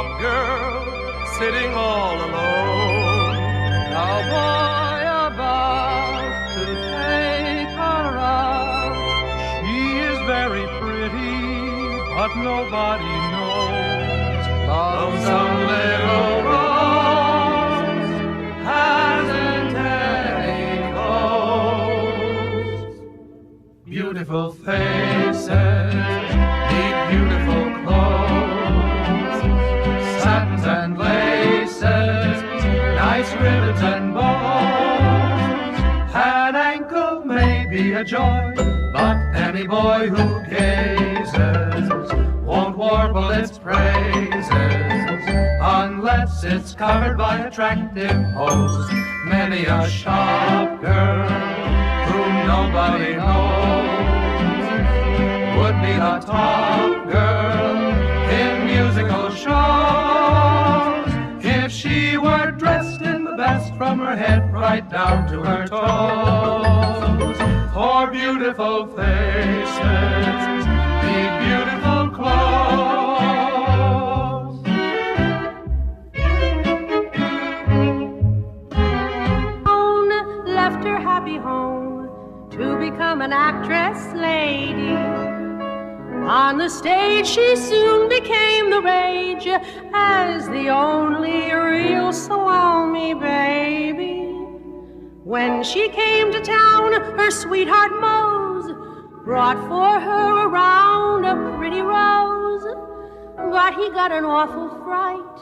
shop girl sitting all alone. A boy about to take her out. She is very pretty, but nobody knows. Lonesome little rose hasn't any clothes. Beautiful faces need beautiful clothes, satins and laces, nice ribbons and bows. An ankle may be a joy, but any boy who gazes won't warble its praises unless it's covered by attractive hose. Many a shop girl whom nobody knows would be a top girl in musical shows if she were dressed in the best from her head right down to her toes. For beautiful faces need beautiful clothes. Left her happy home to become an actress lady. On the stage she soon became the rage as the only real Salome baby. When she came to town, her sweetheart Mose brought for her around a pretty rose. But he got an awful fright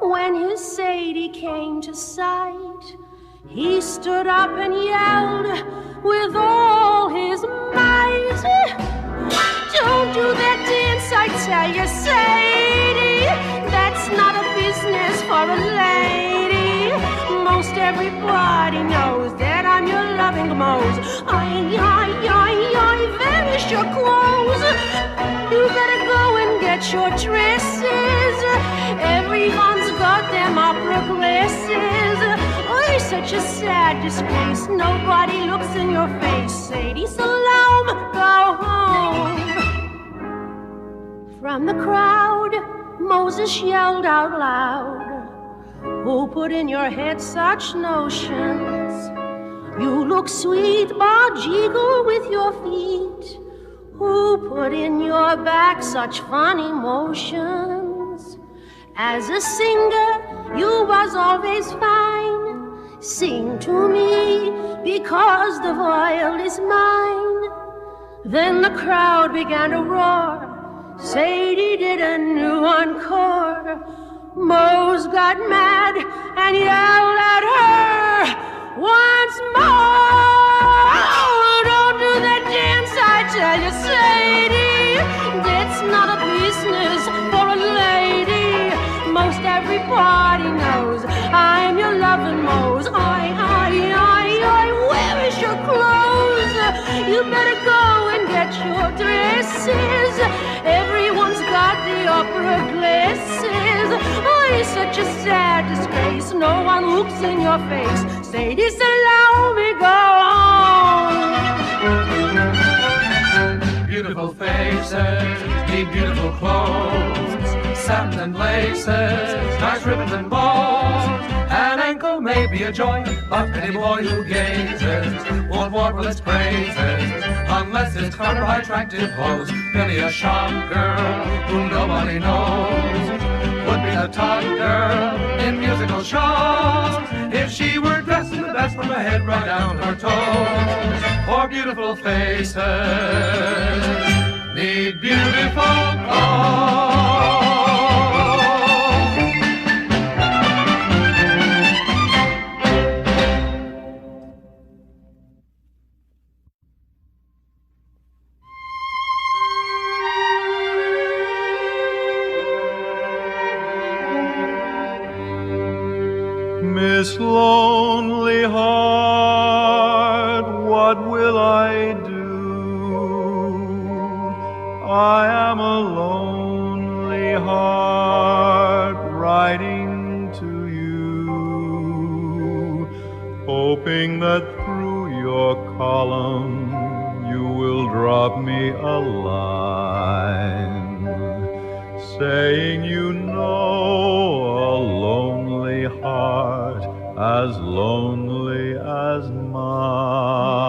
when his Sadie came to sight. He stood up and yelled with all his might, "Don't do that dance, I tell you, Sadie. That's not a business for a lady. Most everybody knows that I'm your loving Mose. Vanish your clothes. You better go and get your dresses. Everyone's got them opera glasses. Oh, such a sad disgrace. Nobody looks in your face. Sadie, Salome, go home." From the crowd, Moses yelled out loud, "Who put in your head such notions? You look sweet, but jiggle with your feet. Who put in your back such funny motions? As a singer, you was always fine. Sing to me, because the viol is mine." Then the crowd began to roar. Sadie did a new encore. Mose got mad and yelled at her once more. "Oh, don't do that dance, I tell you, Sadie. That's not a business for a lady. Most everybody knows I'm your loving Mose. Where is your clothes? You better go and get your dresses. Everyone's got the opera glasses. Oh, it's such a sad disgrace. No one looks in your face. Sadie, Salome, go on." Beautiful faces need beautiful clothes, satin and laces, nice ribbons and bows. An ankle may be a joy, but any boy who gazes won't warble its praises unless it's covered by attractive hose. Many a shop girl whom nobody knows would be the top girl in musical shows if she were dressed in the best from her head right down to her toes. For beautiful faces need beautiful clothes. Miss Lonely Heart, what will I do? I am a lonely heart writing to you, hoping that through your column you will drop me a line. saying you know a lonely heart as lonely as mine.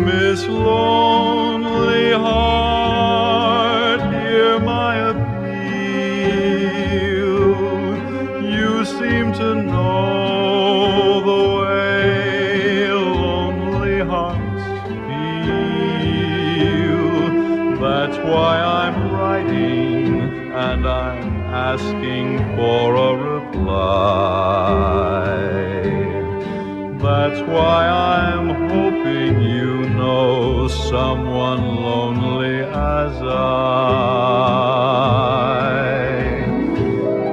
Miss Lonely Heart, hear my appeal. You seem to know the way lonely hearts feel. That's why I'm writing and I'm asking for a reply. That's why I'm hoping you know someone lonely as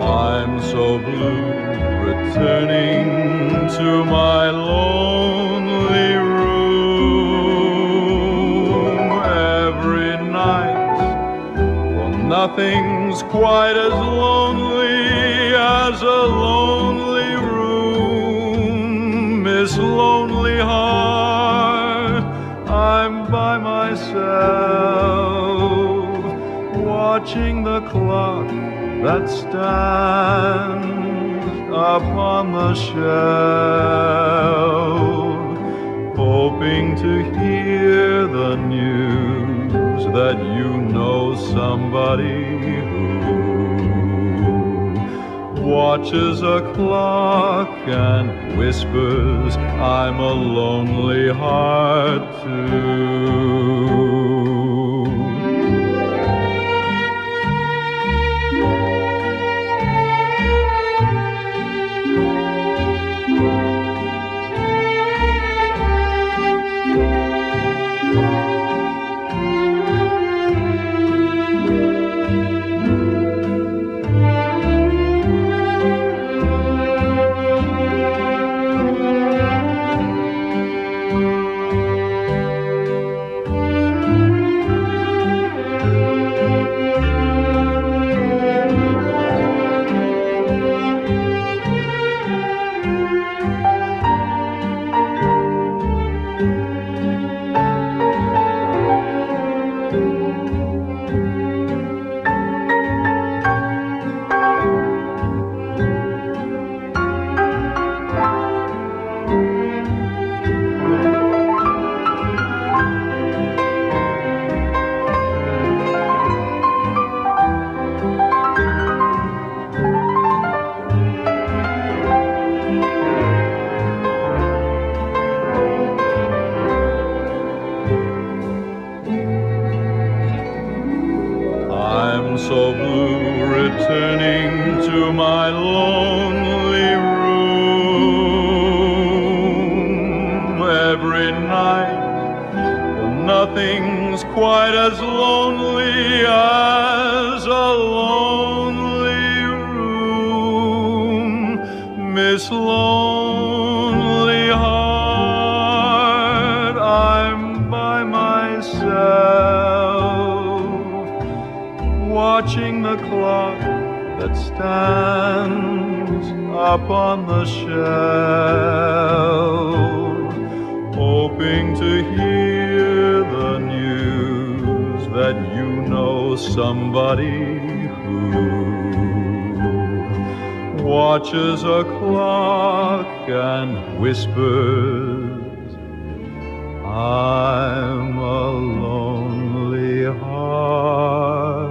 I'm so blue returning to my lonely room every night. For nothing's quite as lonely as a lonely room. Miss Lonely Heart, I'm by myself, watching the clock that stands upon the shelf, hoping to hear the news that you know somebody who watches a clock and whispers, I'm a lonely heart too. So blue returning to my lonely room every night. For nothing's quite as lonely as a lonely room. Miss Lonely Heart, I'm by myself, watching the clock that stands upon the shelf, hoping to hear the news that you know somebody who watches a clock and whispers, I'm a lonely heart.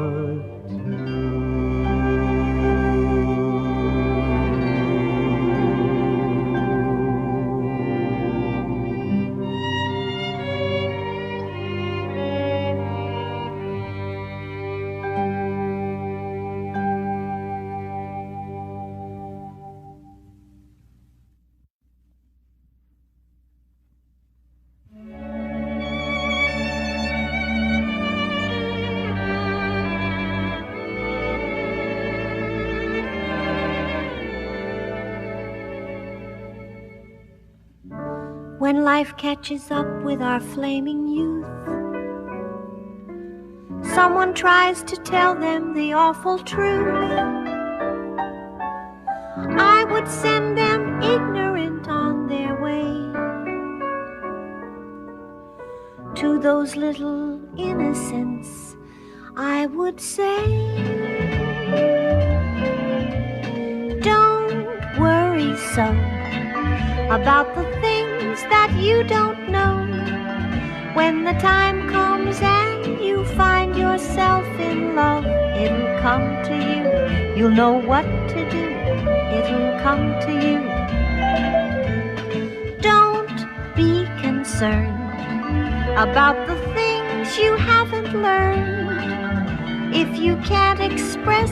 When life catches up with our flaming youth, someone tries to tell them the awful truth. I would send them ignorant on their way to those little innocents I would say, don't worry so about the things that you don't know. When the time comes and you find yourself in love, it'll come to you. You'll know what to do. It'll come to you. Don't be concerned about the things you haven't learned. If you can't express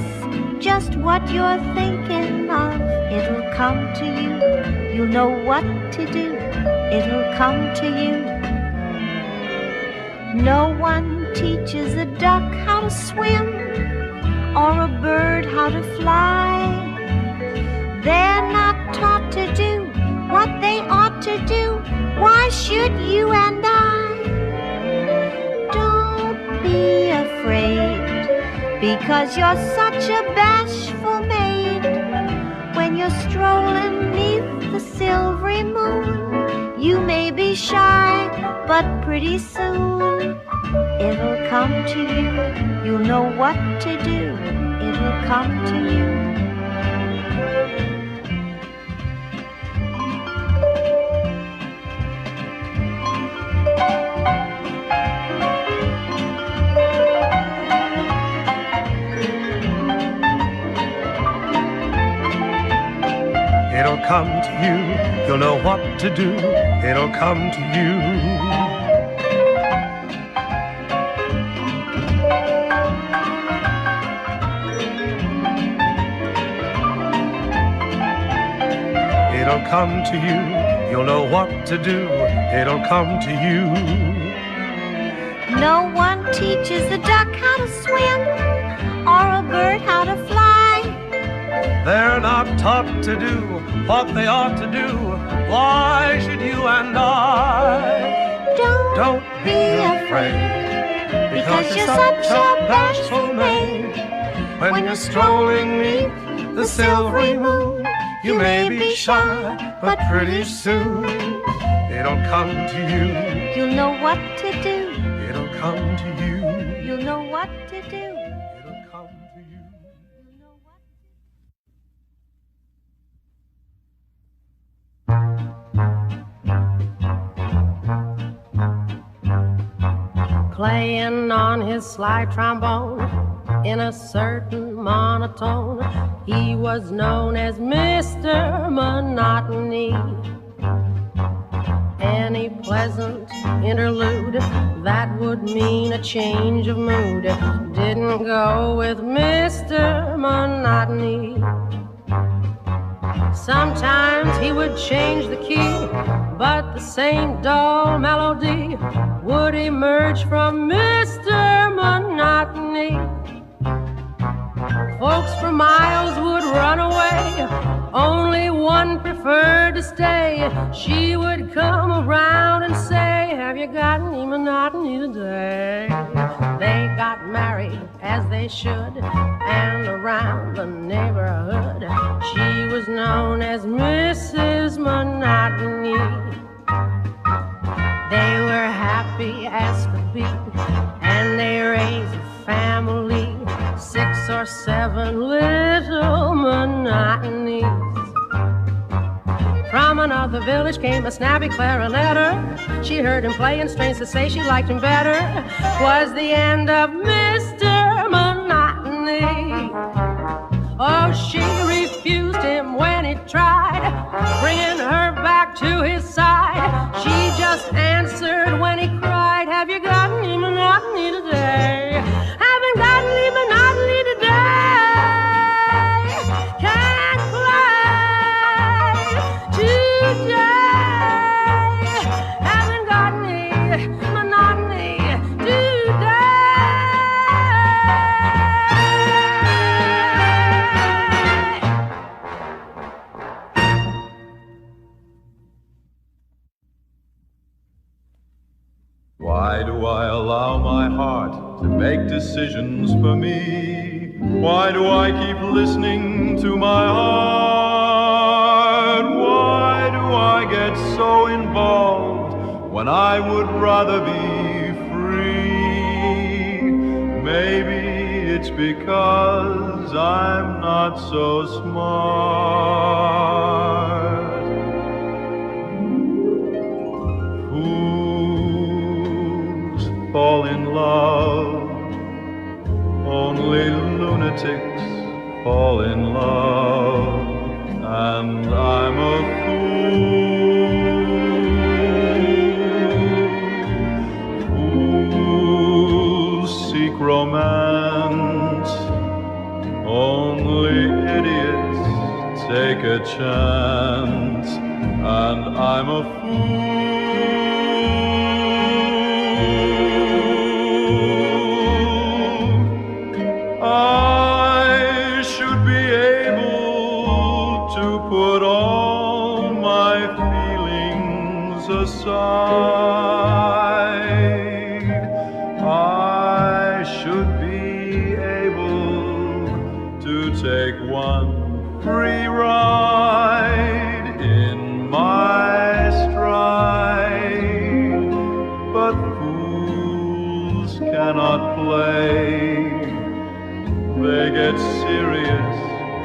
just what you're thinking of, it'll come to you. You'll know what to do. It'll come to you. No one teaches a duck how to swim or a bird how to fly. They're not taught to do what they ought to do. Why should you and I? Don't be afraid, because you're such a bashful maid. When you're strolling 'neath the silvery moon, you may be shy, but pretty soon it'll come to you. You'll know what to do. It'll come to you. It'll come to you, you'll know what to do. It'll come to you. It'll come to you, you'll know what to do. It'll come to you. No one teaches a duck how to swim or a bird how to fly. They're not taught to do what they ought to do. Why should you and I? Don't be afraid, because you're such a bashful maid. When you're strolling 'neath the silvery moon, you may be shy, but pretty soon it'll come to you. You'll know what to do. It'll come to you. You'll know what to do. It'll come to you. You'll know what to do. Playing on his slide trombone in a certain monotone, he was known as Mr. Monotony. Any pleasant interlude that would mean a change of mood didn't go with Mr. Monotony. Sometimes he would change the key, but the same dull melody would emerge from Mr. Monotony. Folks for miles would run away, only one preferred to stay. She would come around and say, have you got any monotony today? They got married as they should, and around the neighborhood she was known as Mrs. Monotony. They were happy as could be, and they raised a family, 6 or 7 little Monotonies. From another village came a snappy clarinetter. She heard him playing strings to say she liked him better. 'Twas the end of Mr. Monotony. Oh, she refused him when he tried, bringing her back to his side. She just answered when he cried, have you got any monotony today? Haven't got any monotony today. Can't play today. Haven't got any monotony today. Why do I allow my heart to make decisions for me? Why do I keep listening to my heart? Why do I get so involved when I would rather be free? maybe it's because I'm not so smart. Fools fall in love, only lunatics fall in love, and I'm a fool. Fools seek romance, only idiots take a chance, and I'm a fool. I should be able to put all my feelings aside. I should be able to take one free ride in my stride, but fools cannot play. They get serious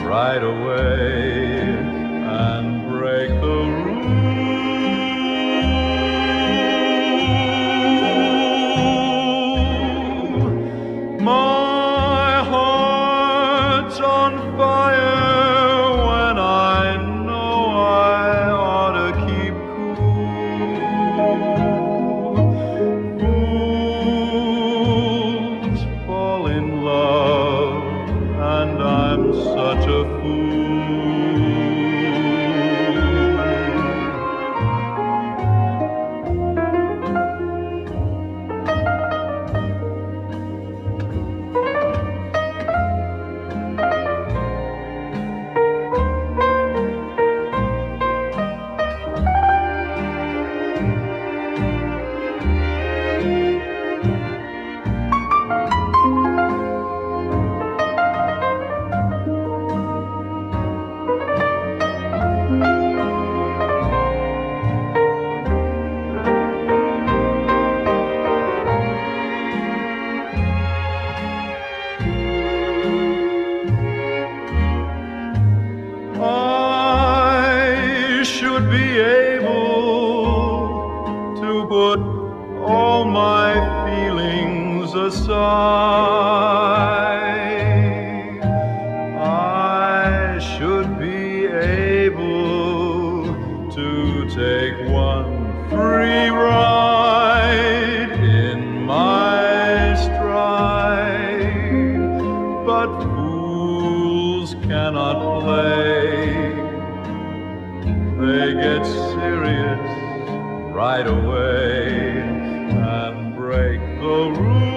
right away and break the rule. My heart's on fire when I know I ought to keep cool. Fools fall in love, and I'm such a fool. I should be able to put all my feelings aside. I should be able to take one free ride in my stride, but fools cannot play. They get serious right away and break the rule.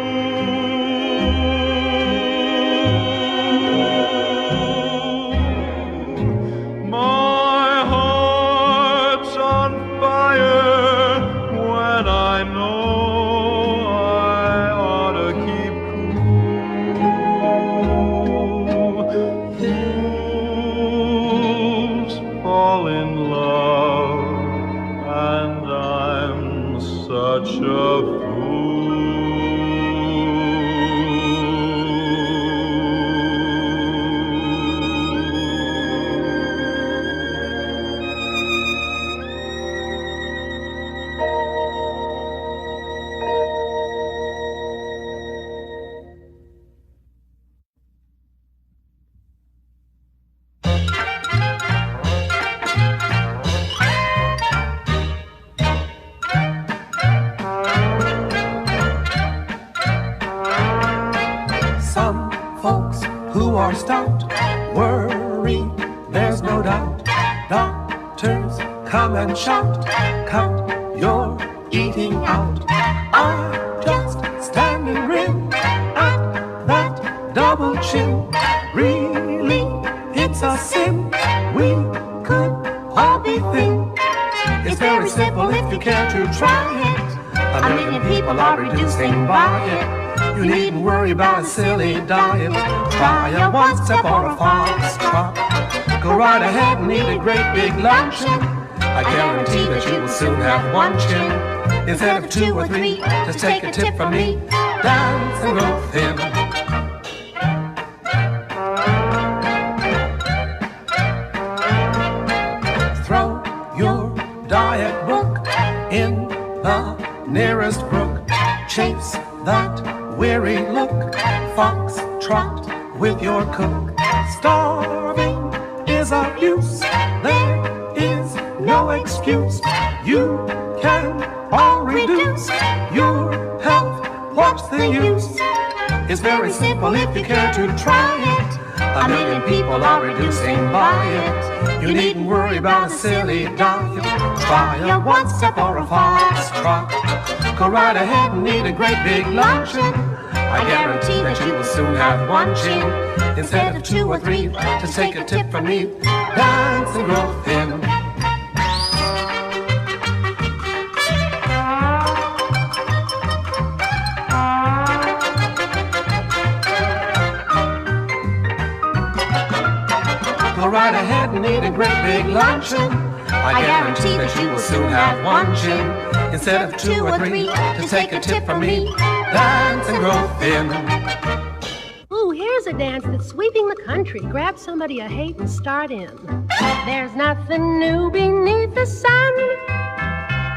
My heart's on fire when I know I ought to keep cool. Fools fall in love, and I'm such a Stout, worried, there's no doubt. Doctors come and shout, cut your eating out. I just stand and grin at that double chin. Really, it's a sin. We could all be thin. It's very simple if you care to try it. A million people are reducing by it. You needn't worry about a silly diet. Try a one-step or a foxtrot. Go right ahead and eat a great big luncheon. I guarantee that you will soon have one chin instead of two or three. Just take a tip from me. dance and grow thin. Throw your diet book in the nearest brook. Chase that weary look. Fox trot with your cook. Starving is abuse. There is no excuse. You can all reduce your health. What's the use? It's very simple if you care to try it. 1 million people are reducing by it. You needn't worry about a silly diet. Try a one-step or a foxtrot. Go right ahead and eat a great big luncheon. I guarantee that you will soon have one chin instead of 2 or 3. To take a tip from me, dance and grow thin. Go right ahead and eat a great big luncheon. I guarantee that you will soon have one chin instead of 2 or 3. To take a tip from me, dance and grow thin. Ooh, here's a dance that's sweeping the country. Grab somebody you hate and start in. There's nothing new beneath the sun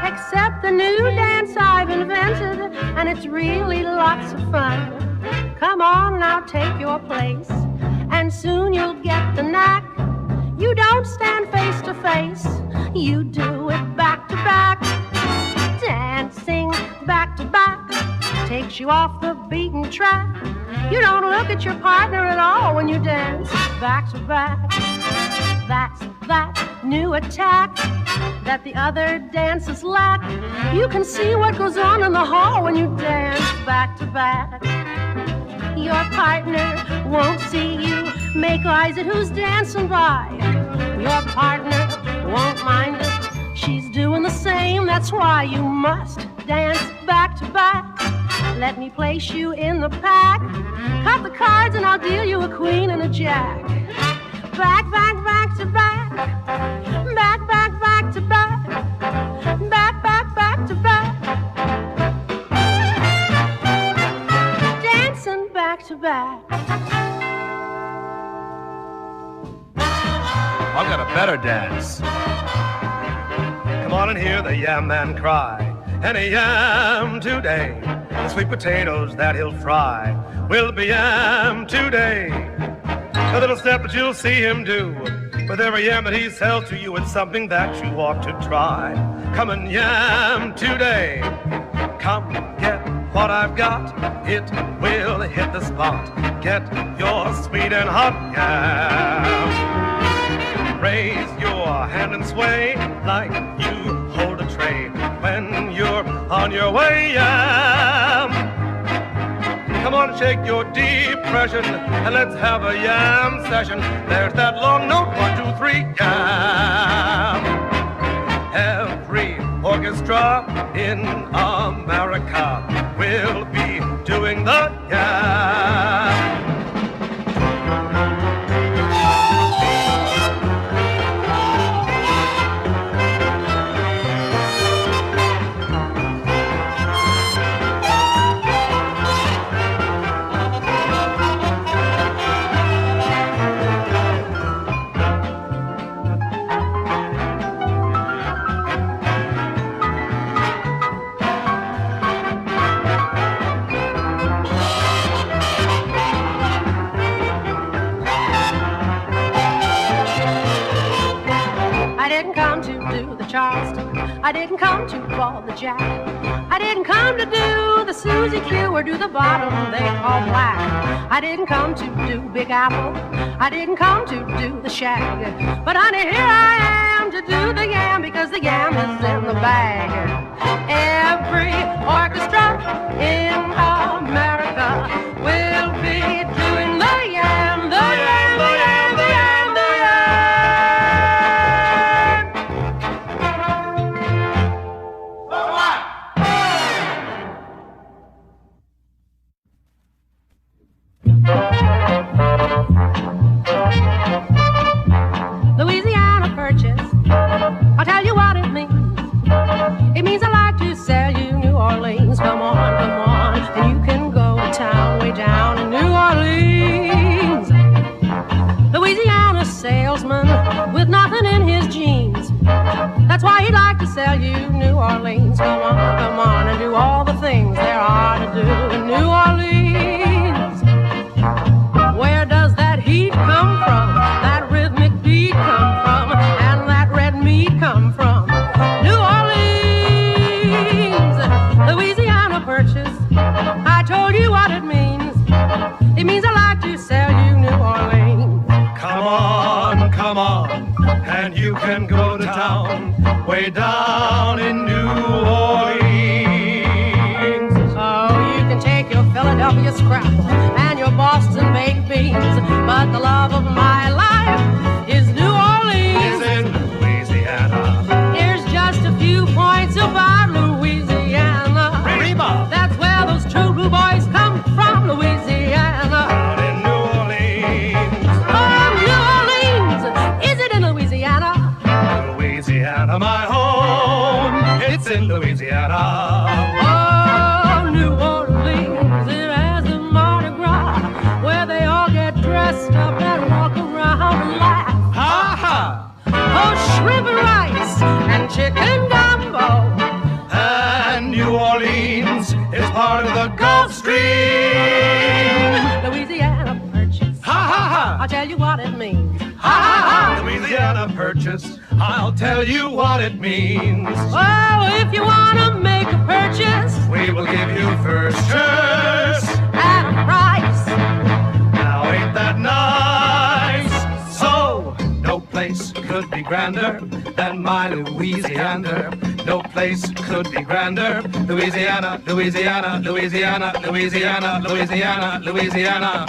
except the new dance I've invented, and it's really lots of fun. Come on now, take your place, and soon you'll get the knack. You don't stand face to face, you do it back to back. Dancing back to back takes you off the beaten track. You don't look at your partner at all when you dance back to back. That's that new attack that the other dancers lack. You can see what goes on in the hall when you dance back to back. Your partner won't see you make eyes at who's dancing by. Your partner won't mind it. She's doing the same, that's why you must dance back to back. Let me place you in the pack. Cut the cards and I'll deal you a queen and a jack. Back, back, back to back. Back, back, back to back. Back, back, back to back. Dancing back to back. I've got a better dance. Come on and hear the yam man cry. And a yam today. The sweet potatoes that he'll fry will be yam today. A little step that you'll see him do with every yam that he sells to you. It's something that you ought to try. Come and yam today. Come get what I've got. It will hit the spot. Get your sweet and hot yam. Raise your hand and sway like you hold a tray when you're on your way, yam. Come on, shake your depression and let's have a yam session. There's that long note, 1, 2, 3, yam. Every orchestra in America will be doing the yam. Charleston. I didn't come to ball the jack. I didn't come to do the Susie Q or do the bottom they call black. I didn't come to do Big Apple. I didn't come to do the shag. But honey, here I am to do the yam because the yam is in the bag. Every orchestra in America will be doing the yam, the yam, the yam, the yam, the yam. Louisiana Purchase, I'll tell you what it means. It means I like to sell you New Orleans. Come on, come on. Orleans. Come on, and do all the things there are to do in New Orleans. Where does that heat come from? That rhythmic beat come from? And that red meat come from? New Orleans, Louisiana Purchase. I told you what it means. It means I like to sell you New Orleans. Come on, and you can go to town, way down in New Orleans. Oh, you can take your Philadelphia scrapple and your Boston baked beans, but the love of my life is New Orleans. Is in Louisiana. Here's just a few points about Louisiana. Reba. That's where those true blue boys come from, Louisiana. Out in New Orleans. Oh, New Orleans, is it in Louisiana? Louisiana, my home. It's in Louisiana. Oh, New Orleans, it has the Mardi Gras, where they all get dressed up and walk around and laugh. Ha ha. Oh, shrimp and rice and chicken gumbo. And New Orleans is part of the Gulf Stream. Louisiana Purchase. Ha ha ha. I'll tell you what it means. Ha ha ha. Louisiana Purchase. I'll tell you what it means. Oh, if you want to make a purchase, We will give you first choice. at a price. Now ain't that nice? So, no place could be grander than my Louisiana. No place could be grander. Louisiana, Louisiana, Louisiana, Louisiana, Louisiana, Louisiana.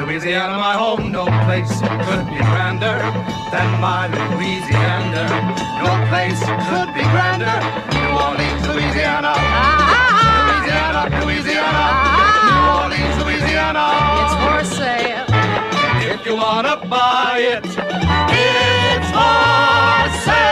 Louisiana, my home. No place could be grander than my Louisiana. No place could be grander. New Orleans, Louisiana. Louisiana, Louisiana. New Orleans, Louisiana. It's for sale. If you wanna buy it, it's for sale.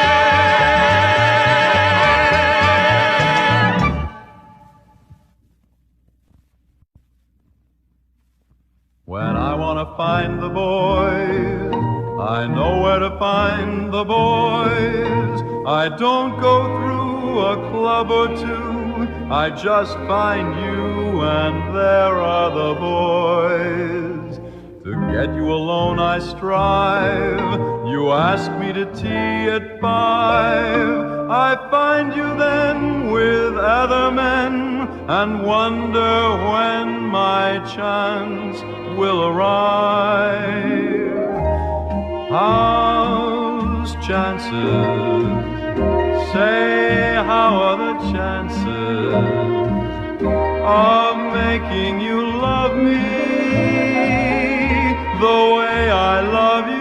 When I want to find the boys, I know where to find the boys. I don't go through a club or two, I just find you and there are the boys. To get you alone I strive, you ask me to tea at 5. I find you then with other men and wonder when my chance will arrive. How's chances? Say, how are the chances of making you love me the way I love you?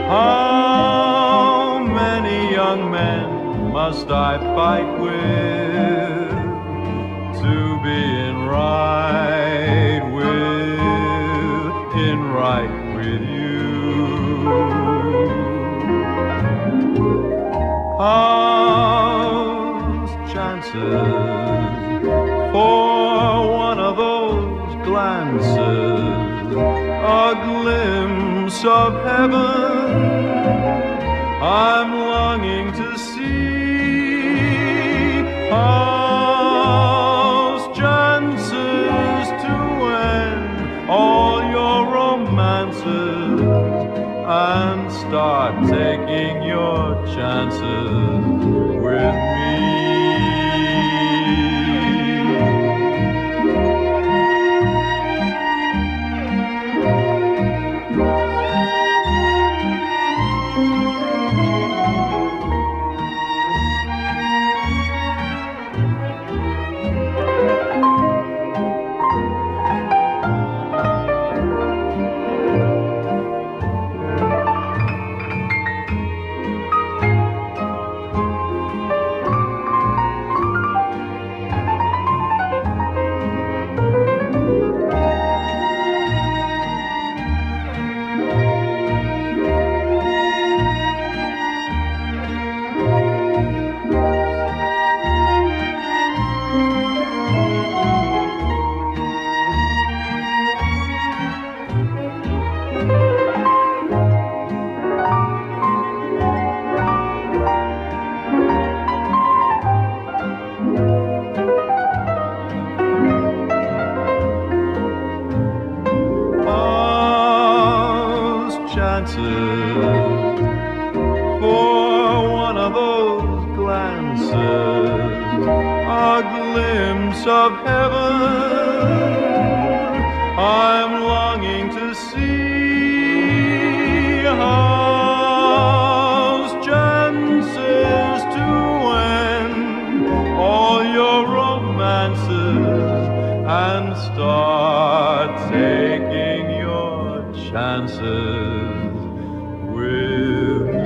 How many young men must I fight with to be in right with you? How's chances for one of those glances, a glimpse of heaven I'm longing to see? How's chances to end all your romances and start taking your chances with me? chances for one of those glances, a glimpse of heaven. I'm longing to see how's chances to end all your romances and start taking your chances with me.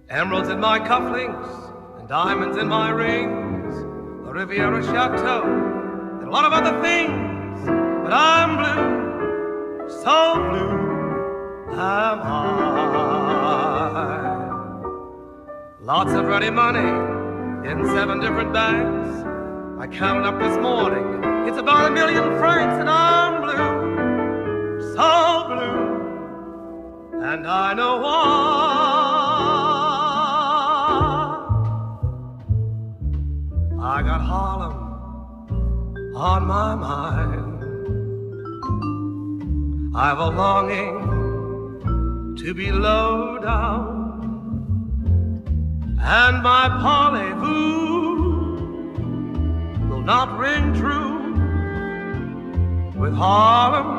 Emeralds in my cufflinks and diamonds in my rings, a Riviera chateau and a lot of other things. But I'm blue, so blue am I. Lots of ready money in 7 different banks. I counted up this morning, it's about 1 million francs, and I'm blue, so blue, and I know why. I got Harlem on my mind. I've a longing to be low down, and my parlez-vous will not ring true with Harlem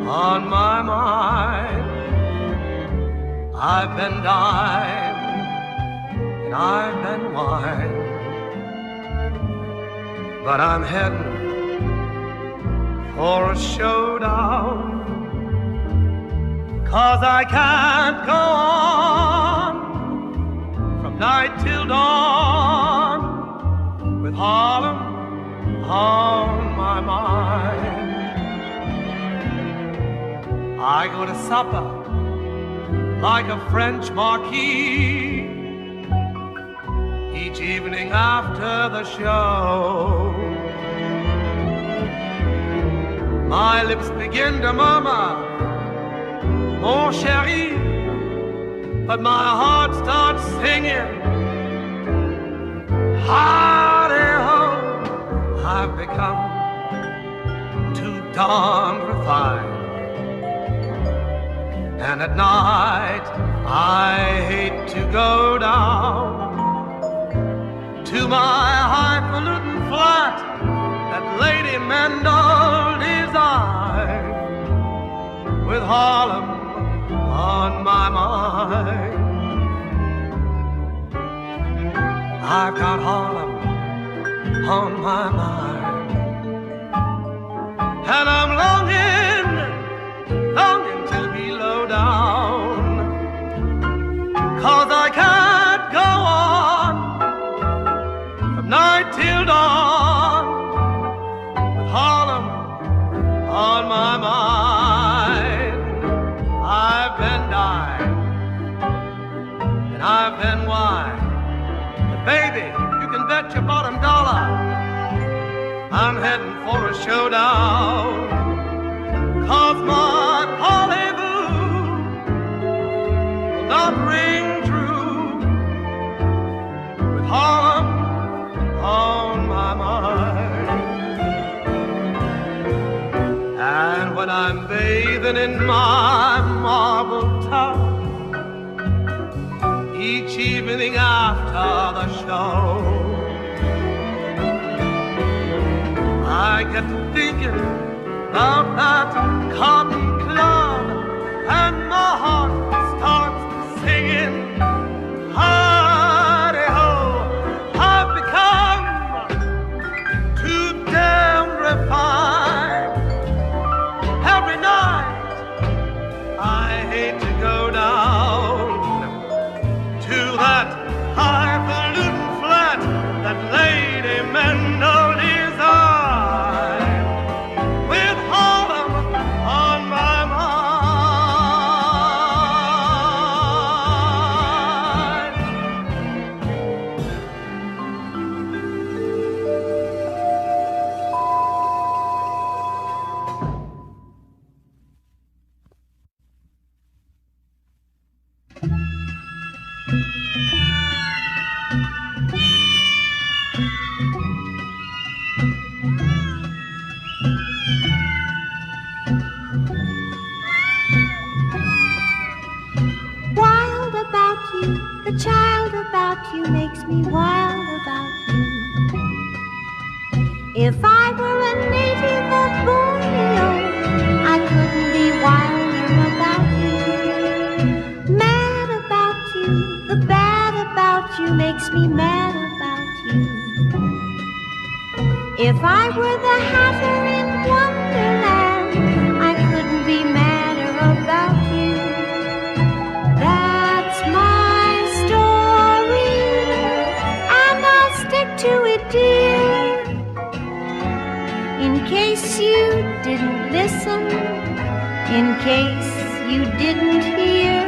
on my mind. I've been dined and I've been wined, but I'm heading for a showdown, 'cause I can't go on from night till dawn with Harlem on my mind. I go to supper like a French marquis each evening after the show. My lips begin to murmur, mon chéri, but my heart starts singing, ha-de-ho. I've become too darn refined, and at night I hate to go down to my highfalutin flat that Lady Mendel designed, with Harlem on my mind. I've got Harlem on my mind, and I'm longing to be low down, 'cause I can't go on from night till dawn with Harlem on my mind. I've been dying and I've been wine, but baby, you can bet your bottom dollar I'm heading for a showdown, 'cause my parlez-vous will not ring true with Harlem on my mind. And when I'm bathing in my marble tub each evening after the show, I get to thinking about that cotton club, and my heart starts singing, hi-de-ho. I've become too damn refined. Every night I hate to go down to that highfalutin flat that Lady Mendel designed, with Harlem on my mind. Wild about you, the child about you makes me wild about you. If I were a native of Borneo, I couldn't be wilder about you. Mad about you, the bad about you makes me mad about you. If I were the hatter in Wonderland, I couldn't be madder about you. That's my story, and I'll stick to it, dear. In case you didn't listen, in case you didn't hear,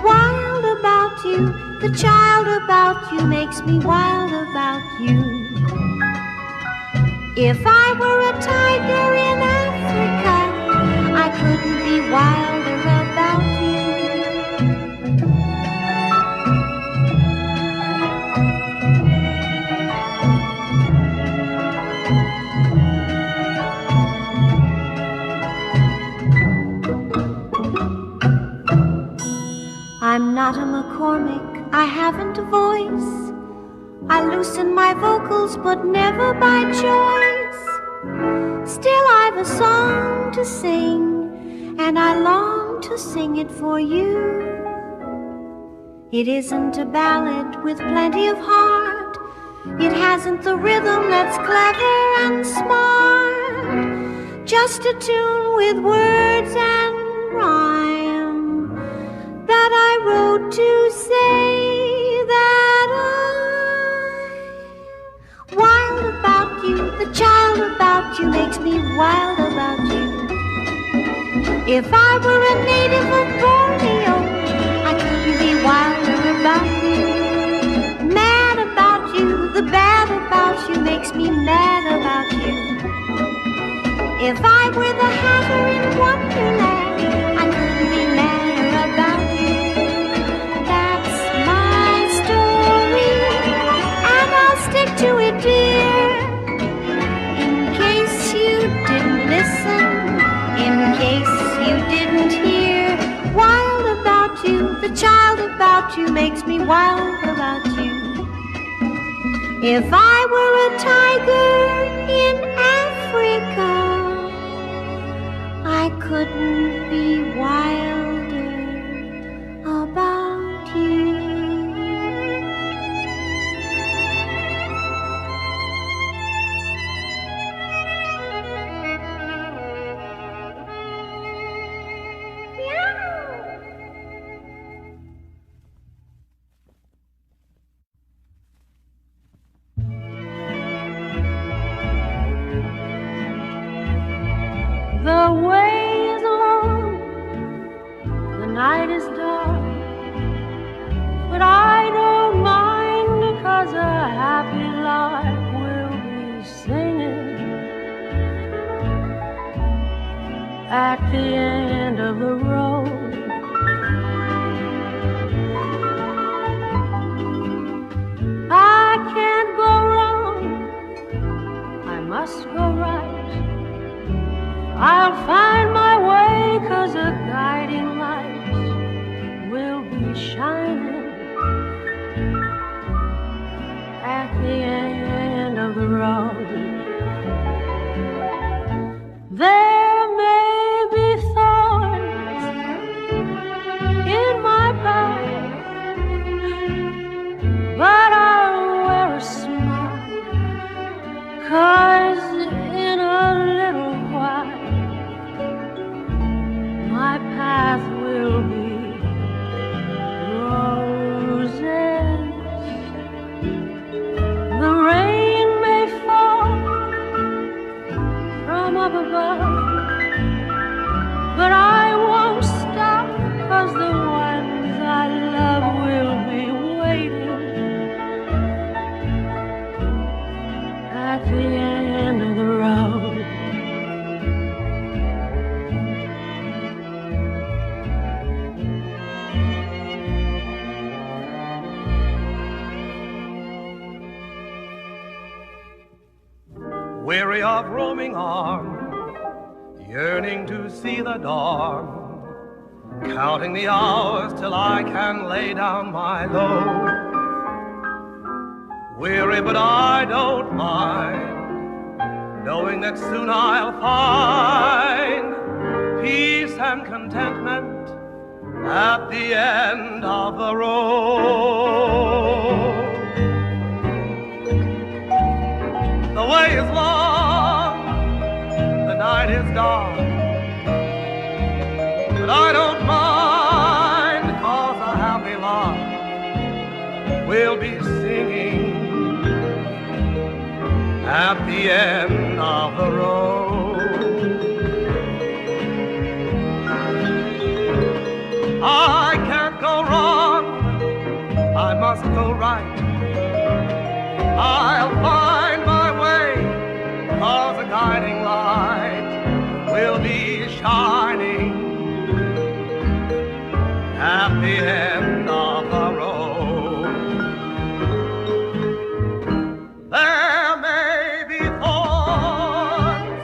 wild about you, the child about you makes me wild about you. If I were a tiger in Africa, I couldn't be wilder about you. I'm not a McCormick, I haven't a voice. I loosen my vocals, but never by choice. Still I've a song to sing, and I long to sing it for you. It isn't a ballad with plenty of heart. It hasn't the rhythm that's clever and smart. Just a tune with words and rhyme that I wrote to say that I'm wild about you. The child about you makes me wild about you. If I were a native of Borneo, I couldn't be wilder about you. Mad about you, the bad about you makes me mad about you. If I were the hatter in Wonderland, I couldn't be madder about you. That's my story, and I'll stick to it, dear. In case you didn't listen, in case you didn't hear, wild about you, the child about you makes me wild about you. If I were a tiger in Africa, I couldn't be wilder about you. The way is long, the night is dark, but I don't mind, because a happy lark will be singing at the end of the road. I can't go wrong, I must go right. I'll find my way, 'cause a guiding light will be shining at the end of the road. There may be thorns in my path, but I'll wear a smile, 'cause in a little while weary of roaming on, yearning to see the dawn, counting the hours till I can lay down my load. Weary, but I don't mind, knowing that soon I'll find peace and contentment at the end of the road. The way is long, the night is dark, but I don't mind, 'cause a happy lark will be singing at the end of the road. I can't go wrong, I must go right. I'll find my way, 'cause a guiding light will be shining at the end of the road. There may be thorns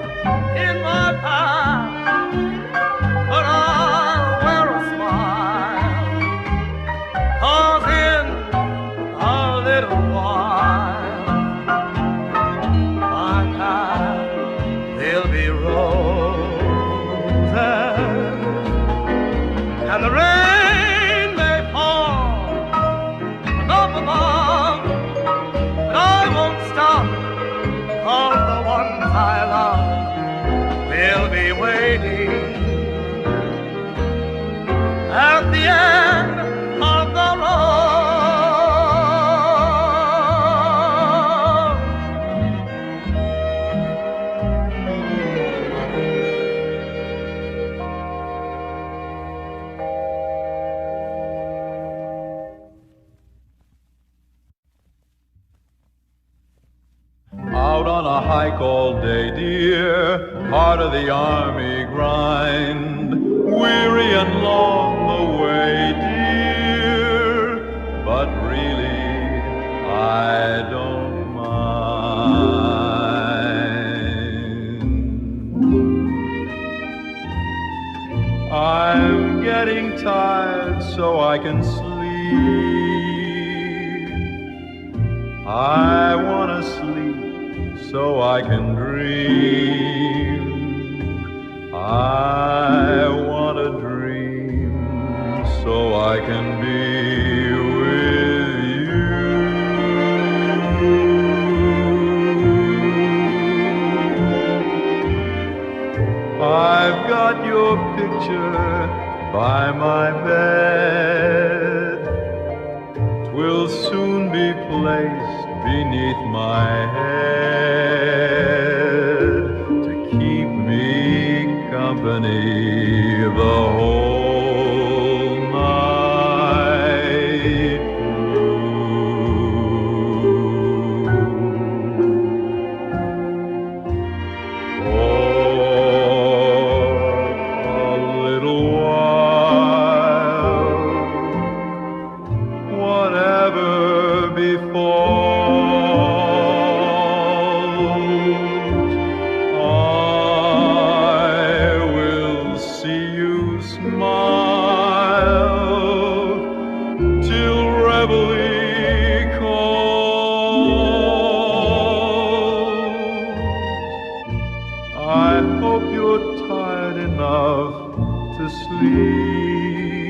in my path, but I'll wear a smile, 'cause in a little while my path will be roses, and the rain may fall up above, but I won't stop, 'cause the ones I love will be waiting at the end of the road. Out on a hike all day, dear, part of the army grind, weary and long the way, dear, but really I don't mind. I'm getting tired so I can sleep. I wanna sleep so I can dream. I want to dream so I can be with you. I've got your picture by my bed. 'Twill soon be placed beneath my head to keep me company the whole night through. For a little while, whatever befalls, I will see you smile till reveille calls. I hope you're tired enough to sleep,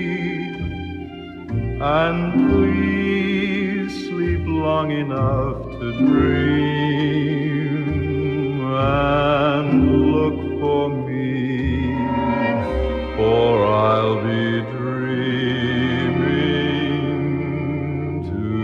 and please sleep long enough to dream, and look for me, for I'll be dreaming too.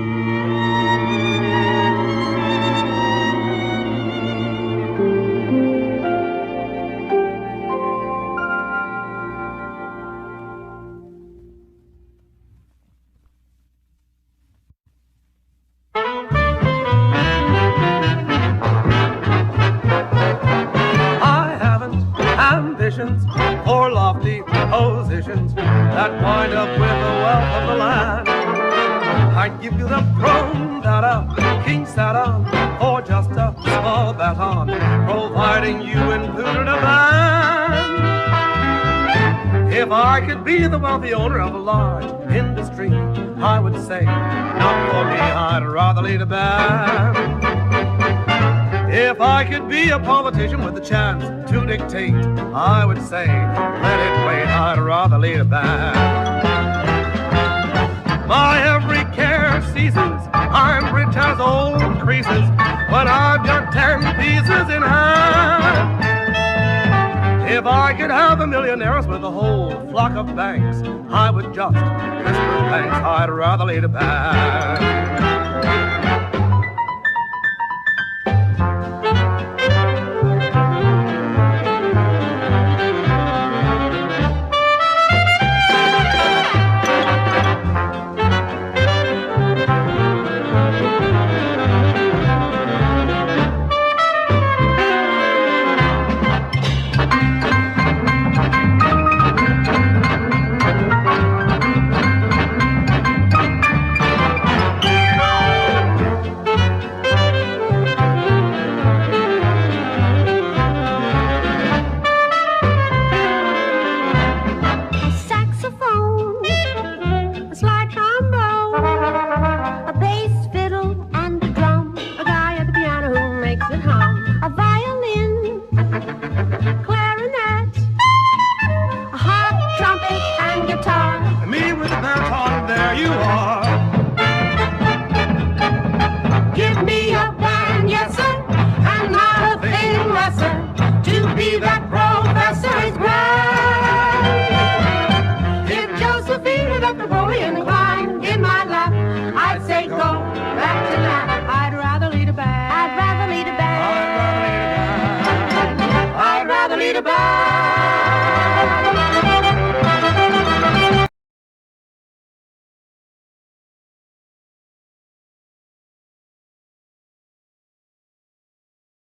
For lofty positions that wind up with the wealth of the land. I'd give you the throne that a king sat on for just a all that on, providing you included a band. If I could be the wealthy owner of a large industry, I would say, not for me, I'd rather lead a band. If I could be a politician with the chance to dictate, I would say, let it wait, I'd rather lead a band. My every care ceases, I'm rich as old creases, when I've got 10 pieces in hand. If I could have a millionaires with a whole flock of banks, I would just whisper thanks, I'd rather lead a band.